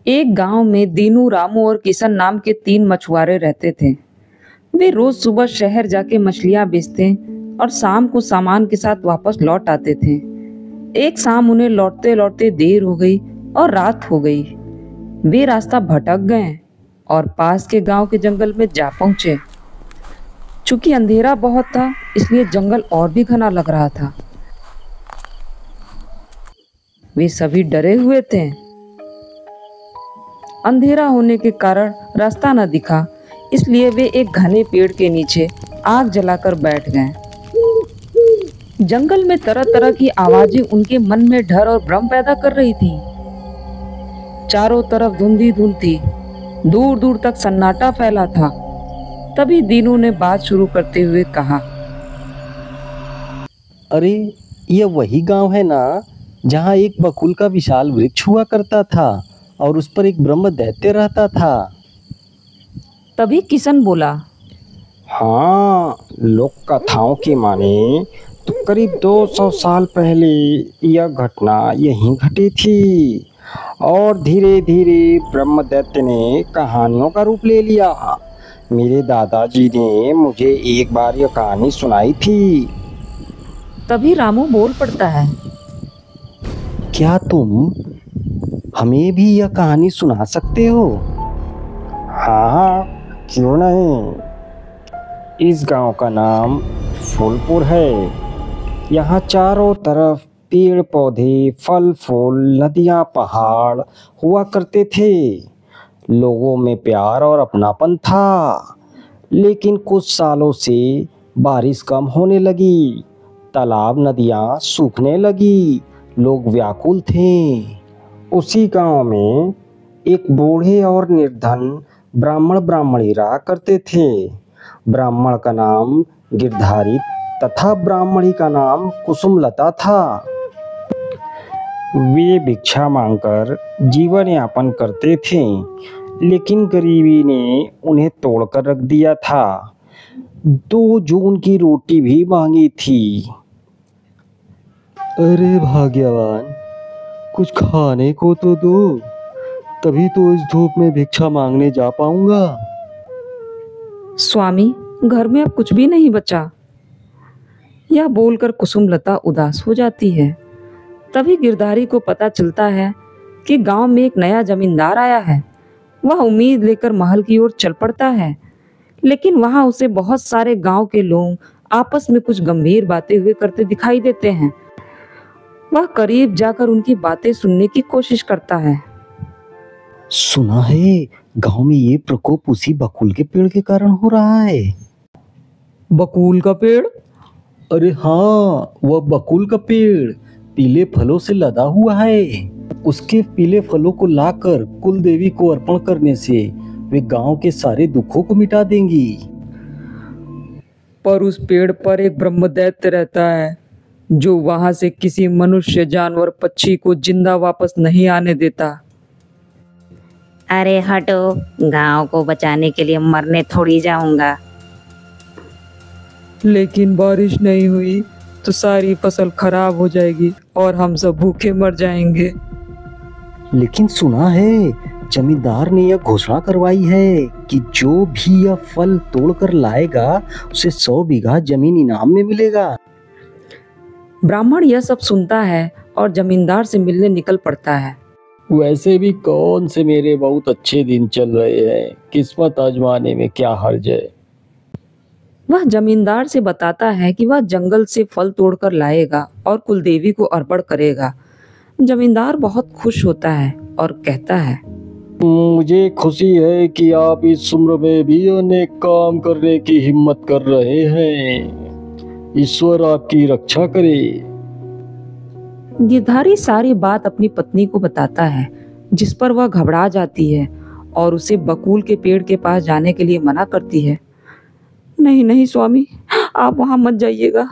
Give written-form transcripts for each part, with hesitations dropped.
एक गांव में दीनू, रामू और किशन नाम के तीन मछुआरे रहते थे। वे रोज सुबह शहर जाके मछलियां बेचते और शाम को सामान के साथ वापस लौट आते थे। एक शाम उन्हें लौटते लौटते देर हो गई और रात हो गई। वे रास्ता भटक गए और पास के गांव के जंगल में जा पहुंचे। चूंकि अंधेरा बहुत था, इसलिए जंगल और भी घना लग रहा था। वे सभी डरे हुए थे। अंधेरा होने के कारण रास्ता न दिखा, इसलिए वे एक घने पेड़ के नीचे आग जलाकर बैठ गए। जंगल में तरह तरह की आवाजें उनके मन में डर और भ्रम पैदा कर रही थी। चारों तरफ धुंध ही धुंध थी, दूर दूर तक सन्नाटा फैला था। तभी दीनू ने बात शुरू करते हुए कहा, अरे ये वही गांव है ना जहाँ एक बकुल का विशाल वृक्ष हुआ करता था और उस पर एक ब्रह्म दैत्य रहता था। तभी किशन बोला, हाँ, लोक कथाओं की माने तो करीब 200 साल पहले यह घटना यहीं घटी थी और धीरे धीरे ब्रह्म दैत्य ने कहानियों का रूप ले लिया। मेरे दादाजी ने मुझे एक बार यह कहानी सुनाई थी। तभी रामू बोल पड़ता है, क्या तुम हमें भी यह कहानी सुना सकते हो? हाँ, क्यों नहीं। इस गांव का नाम फूलपुर है। यहाँ चारों तरफ पेड़ पौधे, फल फूल, नदियाँ, पहाड़ हुआ करते थे। लोगों में प्यार और अपनापन था। लेकिन कुछ सालों से बारिश कम होने लगी, तालाब नदियाँ सूखने लगी, लोग व्याकुल थे। उसी गांव में एक बूढ़े और निर्धन ब्राह्मणी रहा करते थे। ब्राह्मण का नाम गिरधारी तथा ब्राह्मणी का नाम कुसुमलता था। वे भिक्षा मांगकर जीवन यापन करते थे, लेकिन गरीबी ने उन्हें तोड़कर रख दिया था। 2 जून की रोटी भी मांगी थी। अरे भाग्यवान, कुछ खाने को तो दो, तभी तो इस धूप में भिक्षा मांगने जा पाऊंगा। स्वामी, घर में अब कुछ भी नहीं बचा। यह बोलकर कुसुमलता उदास हो जाती है। तभी गिरधारी को पता चलता है कि गांव में एक नया जमींदार आया है। वह उम्मीद लेकर महल की ओर चल पड़ता है, लेकिन वहां उसे बहुत सारे गांव के लोग आपस में कुछ गंभीर बातें हुए करते दिखाई देते हैं। वह करीब जाकर उनकी बातें सुनने की कोशिश करता है। सुना है गांव में ये प्रकोप उसी बकुल के पेड़ के कारण हो रहा है। बकुल का पेड़? अरे हाँ, वह बकुल का पेड़ पीले फलों से लदा हुआ है। उसके पीले फलों को लाकर कुल देवी को अर्पण करने से वे गांव के सारे दुखों को मिटा देंगी। पर उस पेड़ पर एक ब्रह्मदैत्य रहता है, जो वहां से किसी मनुष्य, जानवर, पक्षी को जिंदा वापस नहीं आने देता। अरे हटो, गांव को बचाने के लिए मरने थोड़ी जाऊंगा। लेकिन बारिश नहीं हुई तो सारी फसल खराब हो जाएगी और हम सब भूखे मर जाएंगे। लेकिन सुना है जमींदार ने यह घोषणा करवाई है कि जो भी यह फल तोड़कर लाएगा उसे 100 बीघा जमीन इनाम में मिलेगा। ब्राह्मण यह सब सुनता है और जमींदार से मिलने निकल पड़ता है। वैसे भी कौन से मेरे बहुत अच्छे दिन चल रहे हैं, किस्मत आजमाने में क्या हर्ज है। वह जमींदार से बताता है कि वह जंगल से फल तोड़कर लाएगा और कुलदेवी को अर्पण करेगा। जमींदार बहुत खुश होता है और कहता है, मुझे खुशी है कि आप इस उम्र में भी अनेक काम करने की हिम्मत कर रहे हैं। ईश्वर आपकी रक्षा करे। गिरधारी सारी बात अपनी पत्नी को बताता है, जिस पर वह घबरा जाती है और उसे बकुल के पेड़ के पास जाने के लिए मना करती है। नहीं नहीं स्वामी, आप वहां मत जाइएगा।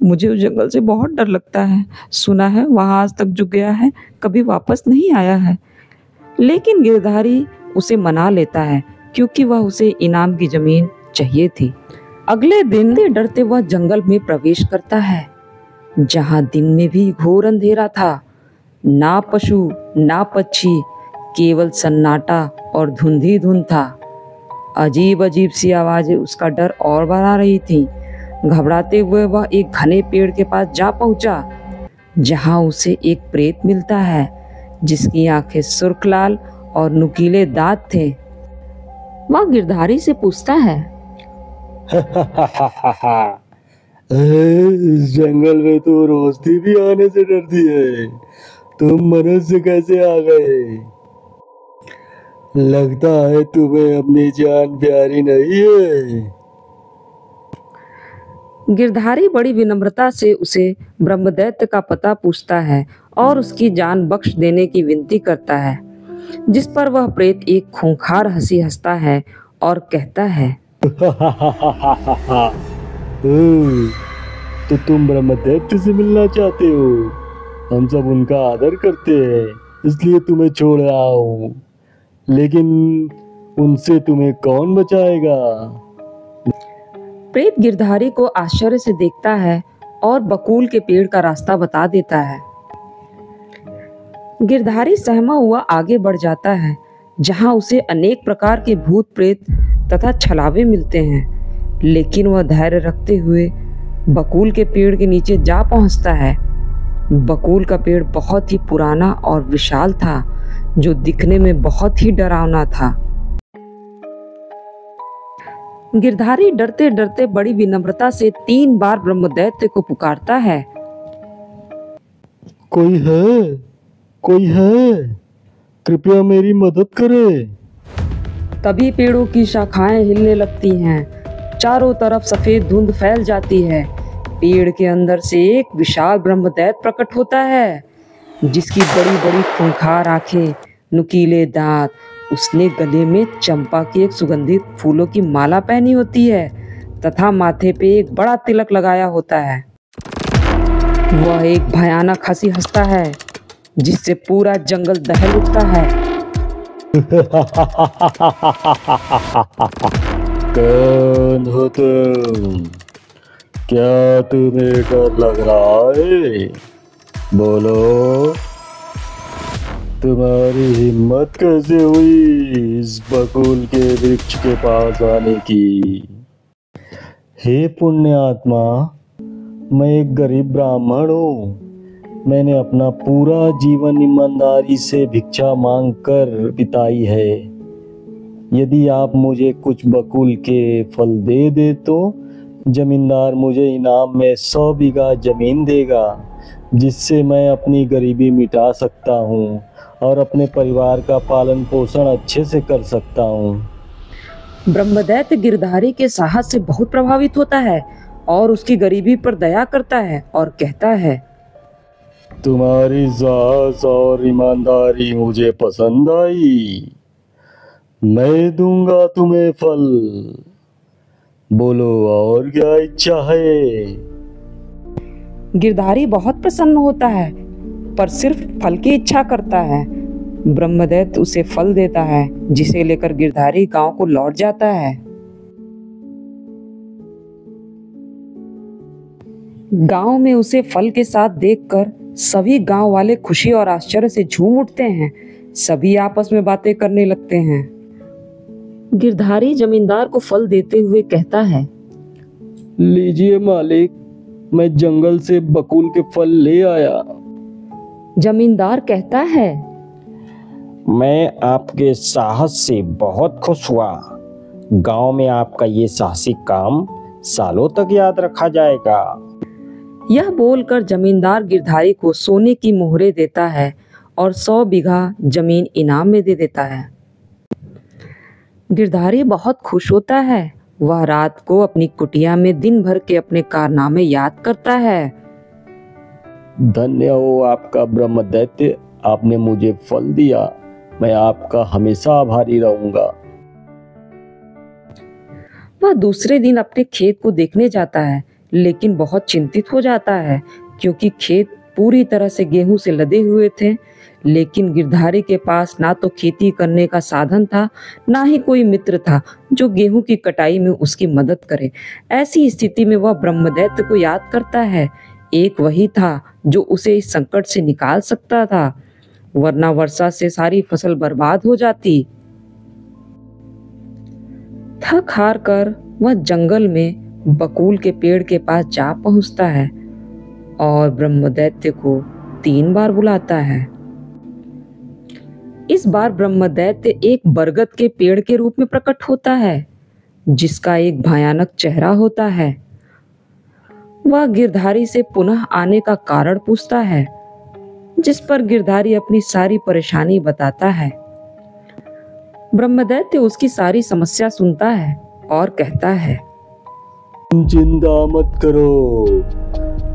मुझे उस जंगल से बहुत डर लगता है। सुना है वहां आज तक जो गया है कभी वापस नहीं आया है। लेकिन गिरधारी उसे मना लेता है, क्योंकि वह उसे इनाम की जमीन चाहिए थी। अगले दिन डरते वह जंगल में प्रवेश करता है, जहां दिन में भी घोर अंधेरा था। ना पशु ना पक्षी केवल सन्नाटा और धुंध ही धुंध था। अजीब अजीब सी आवाजें उसका डर और बढ़ा रही थीं। घबराते हुए वह एक घने पेड़ के पास जा पहुंचा, जहां उसे एक प्रेत मिलता है जिसकी आंखें सुर्ख लाल और नुकीले दांत थे। वह गिरधारी से पूछता है, इस जंगल में तो रोशनी भी आने से डरती है, तुम मनुष्य कैसे आ गए? लगता है तुम्हें अपनी जान प्यारी नहीं है। गिरधारी बड़ी विनम्रता से उसे ब्रह्मदैत्य का पता पूछता है और उसकी जान बख्श देने की विनती करता है, जिस पर वह प्रेत एक खूंखार हंसी हंसता है और कहता है, तो तुम ब्रह्मदैत्य से मिलना चाहते हो? हम सब उनका आदर करते हैं, इसलिए तुम्हें छोड़ रहा हूँ। लेकिन उनसे तुम्हें कौन बचाएगा? प्रेत गिरधारी को आश्चर्य से देखता है और बकुल के पेड़ का रास्ता बता देता है। गिरधारी सहमा हुआ आगे बढ़ जाता है, जहां उसे अनेक प्रकार के भूत प्रेत तथा छलावे मिलते हैं, लेकिन वह धैर्य रखते हुए बकुल के पेड़ के नीचे जा पहुंचता है। बकुल का पेड़ बहुत ही पुराना और विशाल था, जो दिखने में बहुत ही डरावना था। गिरधारी डरते डरते बड़ी विनम्रता से 3 बार ब्रह्मदैत्य को पुकारता है, कोई है? कोई है? कृपया मेरी मदद करे। तभी पेड़ों की शाखाएं हिलने लगती हैं, चारों तरफ सफेद धुंध फैल जाती है। पेड़ के अंदर से एक विशाल ब्रह्मदैत्य प्रकट होता है, जिसकी बड़ी बड़ी खूंखार आंखें, नुकीले दांत। उसने गले में चंपा के एक सुगंधित फूलों की माला पहनी होती है तथा माथे पे एक बड़ा तिलक लगाया होता है। वह एक भयानक हंसी हंसता है, जिससे पूरा जंगल दहल उठता है। कौन हो तुम? क्या तुम्हें डर लग रहा है? बोलो, तुम्हारी हिम्मत कैसे हुई इस बकुल के वृक्ष के पास आने की? हे पुण्यात्मा, मैं एक गरीब ब्राह्मण हूँ। मैंने अपना पूरा जीवन ईमानदारी से भिक्षा मांगकर बिताई है। यदि आप मुझे कुछ बकुल के फल दे दे तो जमींदार मुझे इनाम में 100 बीघा जमीन देगा, जिससे मैं अपनी गरीबी मिटा सकता हूँ और अपने परिवार का पालन पोषण अच्छे से कर सकता हूँ। ब्रह्मदैत्य गिरधारी के साहस से बहुत प्रभावित होता है और उसकी गरीबी पर दया करता है और कहता है, तुम्हारी साहस और ईमानदारी मुझे पसंद आई। मैं दूंगा तुम्हें फल। बोलो, और क्या इच्छा है? गिरधारी बहुत प्रसन्न होता है, पर सिर्फ फल की इच्छा करता है। ब्रह्मदैत्य उसे फल देता है, जिसे लेकर गिरधारी गांव को लौट जाता है। गांव में उसे फल के साथ देखकर सभी गांव वाले खुशी और आश्चर्य से झूम उठते हैं। सभी आपस में बातें करने लगते हैं। गिरधारी जमींदार को फल देते हुए कहता है, लीजिए मालिक, मैं जंगल से बकुल के फल ले आया। जमींदार कहता है, मैं आपके साहस से बहुत खुश हुआ। गांव में आपका ये साहसिक काम सालों तक याद रखा जाएगा। यह बोलकर जमींदार गिरधारी को सोने की मोहरें देता है और 100 बीघा जमीन इनाम में दे देता है। गिरधारी बहुत खुश होता है। वह रात को अपनी कुटिया में दिन भर के अपने कारनामे याद करता है। धन्य हो आपका ब्रह्मदैत्य, आपने मुझे फल दिया। मैं आपका हमेशा आभारी रहूंगा। वह दूसरे दिन अपने खेत को देखने जाता है, लेकिन बहुत चिंतित हो जाता है, क्योंकि खेत पूरी तरह से गेहूं से लदे हुए थे। लेकिन गिरधारी के पास ना तो खेती करने का साधन था, ना ही कोई मित्र था जो गेहूं की कटाई में उसकी मदद करे। ऐसी स्थिति में वह ब्रह्मदैत्य को याद करता है। एक वही था जो उसे इस संकट से निकाल सकता था। वरना वर्षा से सारी फसल बर्बाद हो जाती। थक हार कर वह जंगल में बकुल के पेड़ के पास जा पहुंचता है और ब्रह्मदैत्य को 3 बार बुलाता है। इस बार ब्रह्मदैत्य एक बरगद के पेड़ के रूप में प्रकट होता है, जिसका एक भयानक चेहरा होता है। वह गिरधारी से पुनः आने का कारण पूछता है, जिस पर गिरधारी अपनी सारी परेशानी बताता है। ब्रह्मदैत्य उसकी सारी समस्या सुनता है और कहता है, चिंता मत करो,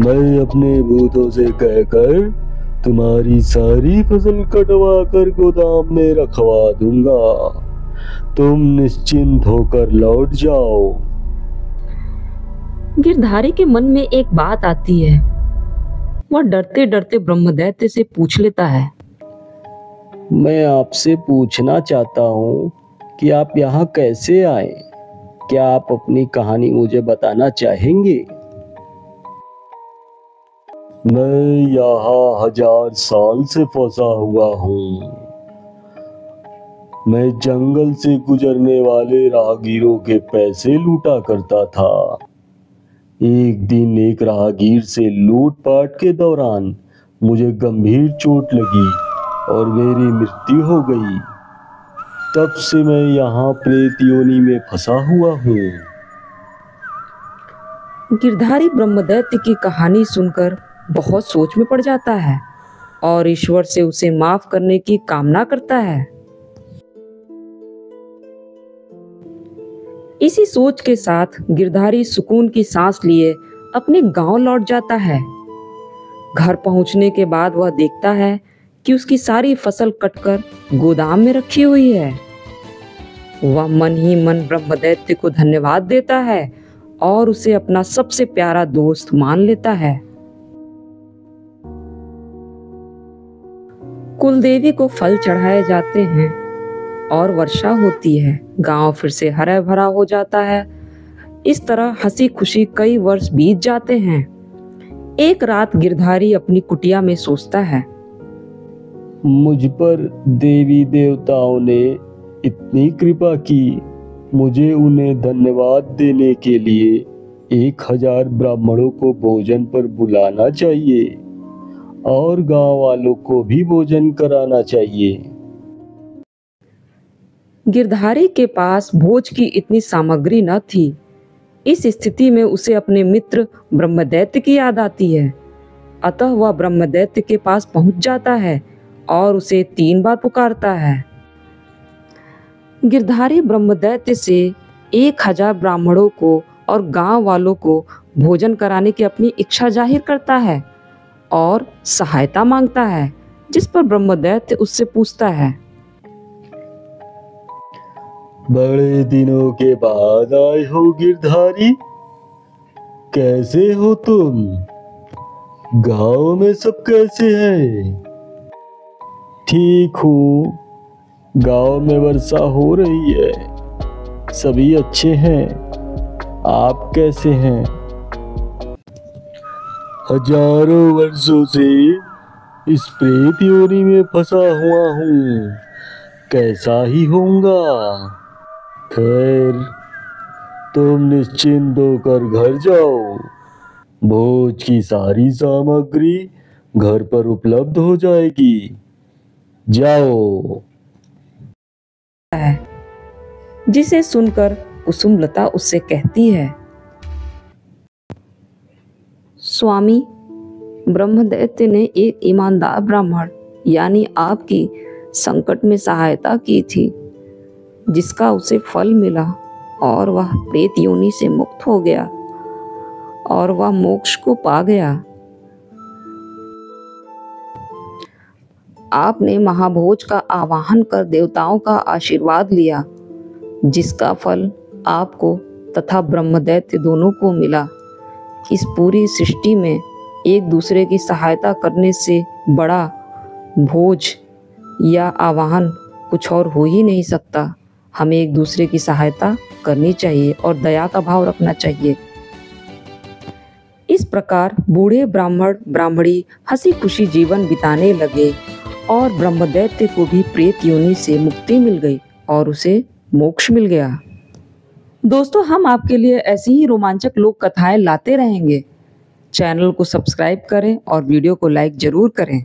मैं अपने भूतों से कहकर तुम्हारी सारी फसल कटवा कर गोदाम में रखवा दूंगा। तुम निश्चिंत होकर लौट जाओ। गिरधारी के मन में एक बात आती है। वह डरते डरते ब्रह्मदैत्य से पूछ लेता है, मैं आपसे पूछना चाहता हूँ कि आप यहाँ कैसे आए? क्या आप अपनी कहानी मुझे बताना चाहेंगे? मैं यहाँ 1000 साल से फंसा हुआ हूँ। मैं जंगल से गुजरने वाले राहगीरों के पैसे लूटा करता था। एक दिन एक राहगीर से लूटपाट के दौरान मुझे गंभीर चोट लगी और मेरी मृत्यु हो गई। तब से मैं यहाँ प्रेत योनि में फंसा हुआ हूँ। गिरधारी ब्रह्मदैत्य की कहानी सुनकर बहुत सोच में पड़ जाता है और ईश्वर से उसे माफ करने की कामना करता है। इसी सोच के साथ गिरधारी सुकून की सांस लिए अपने गांव लौट जाता है। घर पहुंचने के बाद वह देखता है कि उसकी सारी फसल कटकर गोदाम में रखी हुई है। वह मन ही मन ब्रह्मदैत्य को धन्यवाद देता है और उसे अपना सबसे प्यारा दोस्त मान लेता है। कुलदेवी को फल चढ़ाए जाते हैं और वर्षा होती है। गांव फिर से हरा भरा हो जाता है। इस तरह हंसी खुशी कई वर्ष बीत जाते हैं। एक रात गिरधारी अपनी कुटिया में सोचता है, मुझ पर देवी देवताओं ने इतनी कृपा की, मुझे उन्हें धन्यवाद देने के लिए 1000 ब्राह्मणों को भोजन पर बुलाना चाहिए और गांव वालों को भी भोजन कराना चाहिए। गिरधारी के पास भोज की इतनी सामग्री न थी। इस स्थिति में उसे अपने मित्र ब्रह्मदैत्य की याद आती है। अतः वह ब्रह्मदैत्य के पास पहुंच जाता है और उसे 3 बार पुकारता है। गिरधारी ब्रह्मदैत्य से 1000 ब्राह्मणों को और गांव वालों को भोजन कराने की अपनी इच्छा जाहिर करता है और सहायता मांगता है, जिस पर ब्रह्मदैत्य उससे पूछता है, बड़े दिनों के बाद आए हो गिरधारी, कैसे हो तुम? गांव में सब कैसे हैं? ठीक हूँ, गांव में वर्षा हो रही है, सभी अच्छे हैं। आप कैसे हैं? हजारों वर्षों से इस प्रेत योनि में फंसा हुआ हूँ, कैसा ही होऊंगा। खैर, तुम निश्चिंत होकर घर जाओ। भोज की सारी सामग्री घर पर उपलब्ध हो जाएगी। जाओ। जिसे सुनकर कुसुमलता उससे कहती है, स्वामी, ब्रह्मदैत्य ने एक ईमानदार ब्राह्मण यानी आपकी संकट में सहायता की थी, जिसका उसे फल मिला और वह प्रेत योनि से मुक्त हो गया और वह मोक्ष को पा गया। आपने महाभोज का आवाहन कर देवताओं का आशीर्वाद लिया, जिसका फल आपको तथा ब्रह्मदैत्य दोनों को मिला। इस पूरी सृष्टि में एक दूसरे की सहायता करने से बड़ा भोज या आवाहन कुछ और हो ही नहीं सकता। हमें एक दूसरे की सहायता करनी चाहिए और दया का भाव रखना चाहिए। इस प्रकार बूढ़े ब्राह्मण ब्राह्मणी हंसी खुशी जीवन बिताने लगे और ब्रह्मदैत्य को भी प्रेत योनि से मुक्ति मिल गई और उसे मोक्ष मिल गया। दोस्तों, हम आपके लिए ऐसी ही रोमांचक लोक कथाएं लाते रहेंगे। चैनल को सब्सक्राइब करें और वीडियो को लाइक जरूर करें।